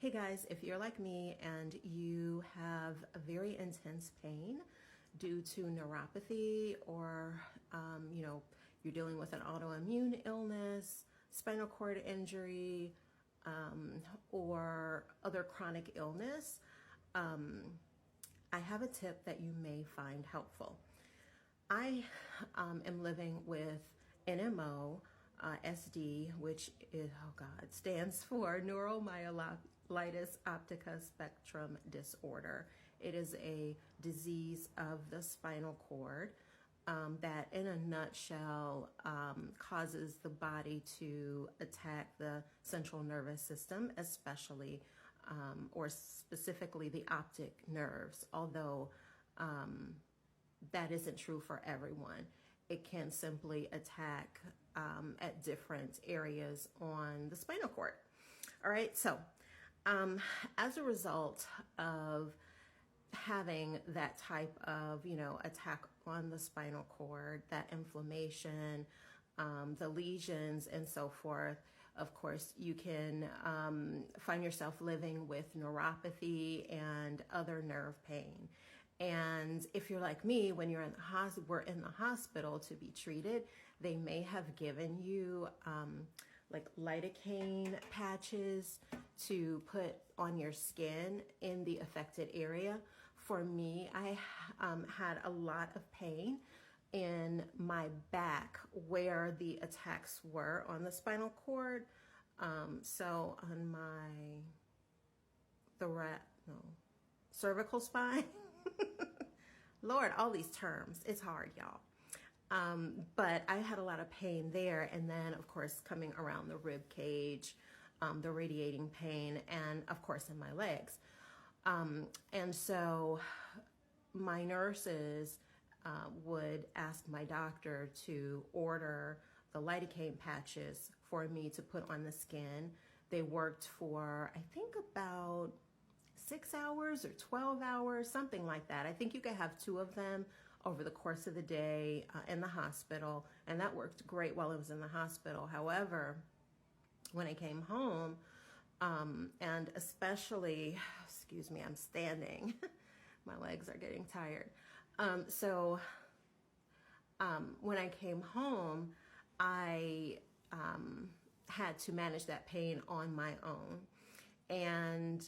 Hey guys, if you're like me and you have a very intense pain due to neuropathy or, you're dealing with an autoimmune illness, spinal cord injury, or other chronic illness, I have a tip that you may find helpful. I am living with NMO, SD, which is, stands for neuromyelitis optica spectrum disorder. It is a disease of the spinal cord that, in a nutshell, causes the body to attack the central nervous system, especially or specifically the optic nerves, although that isn't true for everyone. It can simply attack at different areas on the spinal cord. All right, so as a result of having that type of, attack on the spinal cord, that inflammation, the lesions and so forth, of course, you can find yourself living with neuropathy and other nerve pain. And if you're like me, when you're in the we're in the hospital to be treated, they may have given you like lidocaine patches to put on your skin in the affected area. For me, I had a lot of pain in my back where the attacks were on the spinal cord. So on cervical spine. Lord, all these terms, it's hard, y'all. But I had a lot of pain there, and then of course coming around the rib cage, the radiating pain, and of course in my legs. And so my nurses would ask my doctor to order the lidocaine patches for me to put on the skin. They worked for, I think, about 6 hours or 12 hours, something like that. I think you could have 2 of them over the course of the day in the hospital, and that worked great while I was in the hospital. However, when I came home, and especially, excuse me, I'm standing, my legs are getting tired. So when I came home, I had to manage that pain on my own. And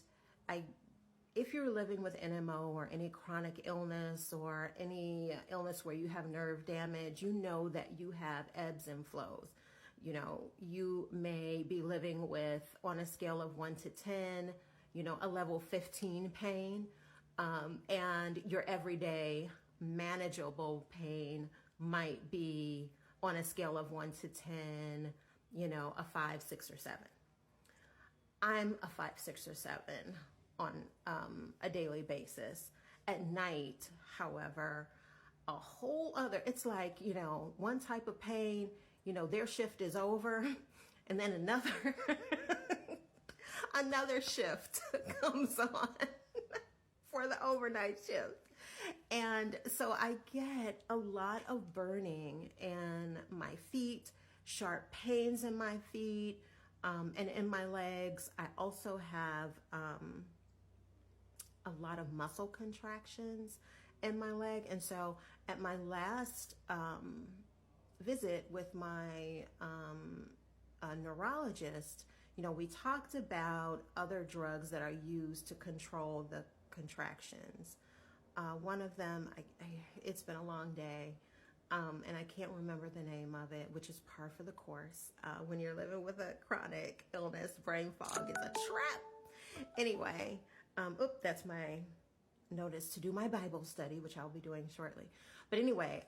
if you're living with NMO or any chronic illness or any illness where you have nerve damage, you know that you have ebbs and flows. You know, you may be living with, on a scale of 1 to 10, a level 15 pain, and your everyday manageable pain might be on a scale of 1 to 10, a 5, 6, or 7. I'm a 5, 6, or 7 on a daily basis. At night, however, a whole other, it's like, one type of pain, their shift is over, and then another shift comes on for the overnight shift. And so I get a lot of burning in my feet, sharp pains in my feet, and in my legs. I also have a lot of muscle contractions in my leg. And so at my last visit with my neurologist, we talked about other drugs that are used to control the contractions. One of them, it's been a long day, and I can't remember the name of it, which is par for the course. When you're living with a chronic illness, brain fog is a trap. Anyway, that's my notice to do my Bible study, which I'll be doing shortly. But anyway,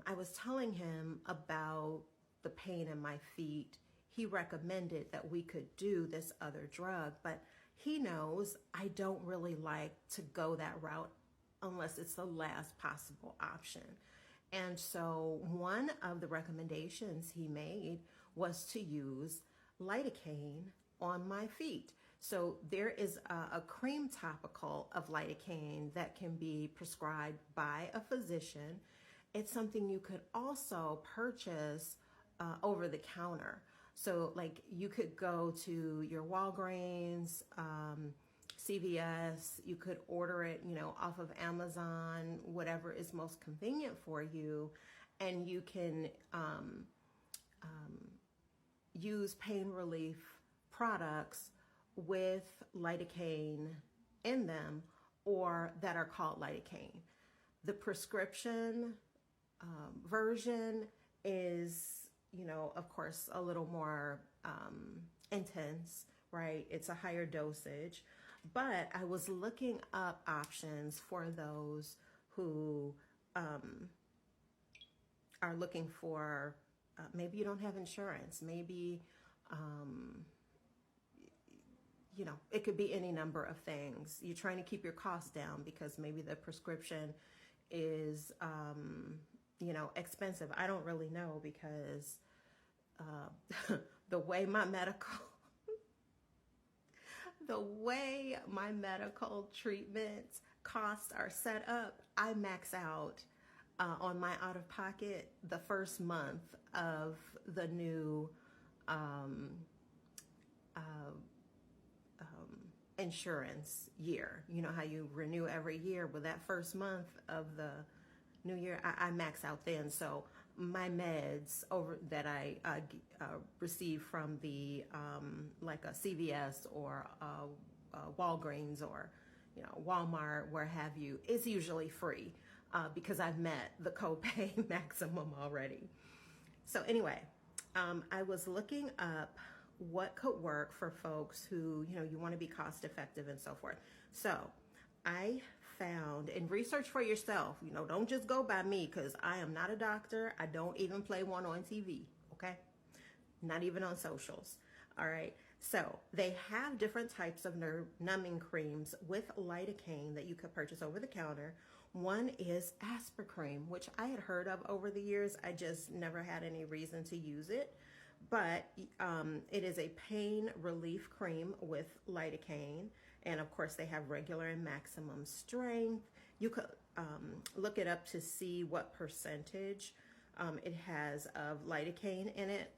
I was telling him about the pain in my feet. He recommended that we could do this other drug, but he knows I don't really like to go that route unless it's the last possible option. And so one of the recommendations he made was to use lidocaine on my feet. So there is a cream topical of lidocaine that can be prescribed by a physician. It's something you could also purchase over the counter. So like you could go to your Walgreens, CVS, you could order it, off of Amazon, whatever is most convenient for you, and you can use pain relief products with lidocaine in them, or that are called lidocaine. The prescription version is, of course, a little more intense, right? It's a higher dosage. But I was looking up options for those who are looking for, maybe you don't have insurance, maybe, it could be any number of things. You're trying to keep your costs down because maybe the prescription is, expensive. I don't really know because the way my medical treatment costs are set up, I max out on my out-of-pocket the first month of the new insurance year. You know how you renew every year? Well, that first month of the new year, I max out then. So my meds that I receive from the like a CVS or Walgreens or Walmart, where have you, is usually free because I've met the copay maximum already. So anyway, I was looking up what could work for folks who, you want to be cost effective and so forth. So I found, and research for yourself, don't just go by me, because I am not a doctor. I don't even play one on TV, okay? Not even on socials. All right. So they have different types of nerve numbing creams with lidocaine that you could purchase over the counter. One is Aspercream, which I had heard of over the years. I just never had any reason to use it. But it is a pain relief cream with lidocaine. And of course, they have regular and maximum strength. You could look it up to see what percentage it has of lidocaine in it.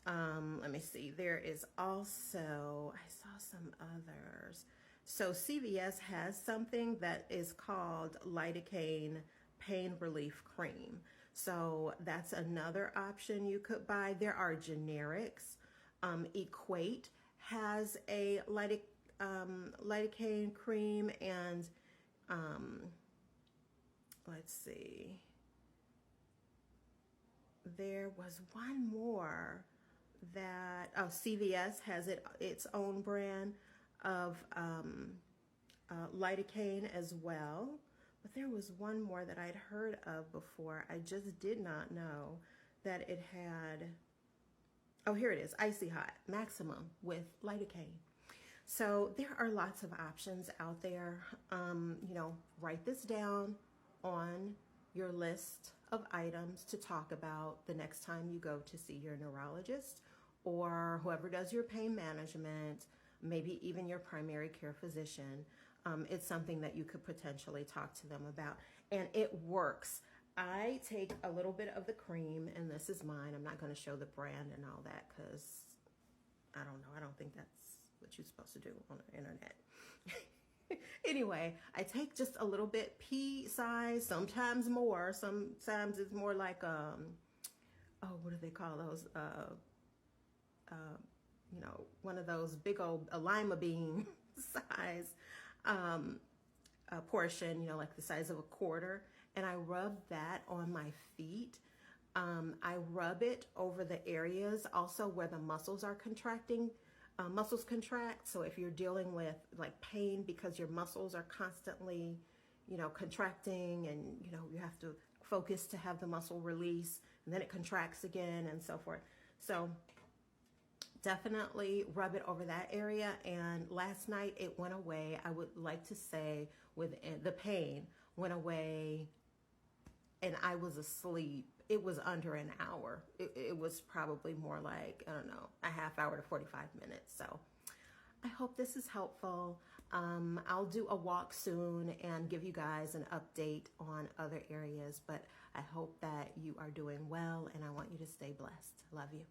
Let me see. There is also, I saw some others. So CVS has something that is called lidocaine pain relief cream. So that's another option you could buy. There are generics. Equate has a lidocaine cream, and let's see. There was one more that, CVS has its own brand of lidocaine as well. But there was one more that I'd heard of before. I just did not know that it had, oh, here it is, Icy Hot Maximum with lidocaine. So there are lots of options out there. Write this down on your list of items to talk about the next time you go to see your neurologist or whoever does your pain management, maybe even your primary care physician. It's something that you could potentially talk to them about. And it works. I take a little bit of the cream, and this is mine. I'm not going to show the brand and all that because I don't know. I don't think that's what you're supposed to do on the internet. Anyway, I take just a little bit, pea size, sometimes more. Sometimes it's more like, what do they call those? One of those big old lima bean size portion, like the size of a quarter. And I rub that on my feet. I rub it over the areas also where the muscles are contracting. Muscles contract. So if you're dealing with like pain because your muscles are constantly, contracting, and, you have to focus to have the muscle release, and then it contracts again and so forth. So definitely rub it over that area. And last night it went away. I would like to say the pain went away and I was asleep. It was under an hour. It was probably more like, I don't know, a half hour to 45 minutes. So I hope this is helpful. I'll do a walk soon and give you guys an update on other areas, but I hope that you are doing well, and I want you to stay blessed. Love you.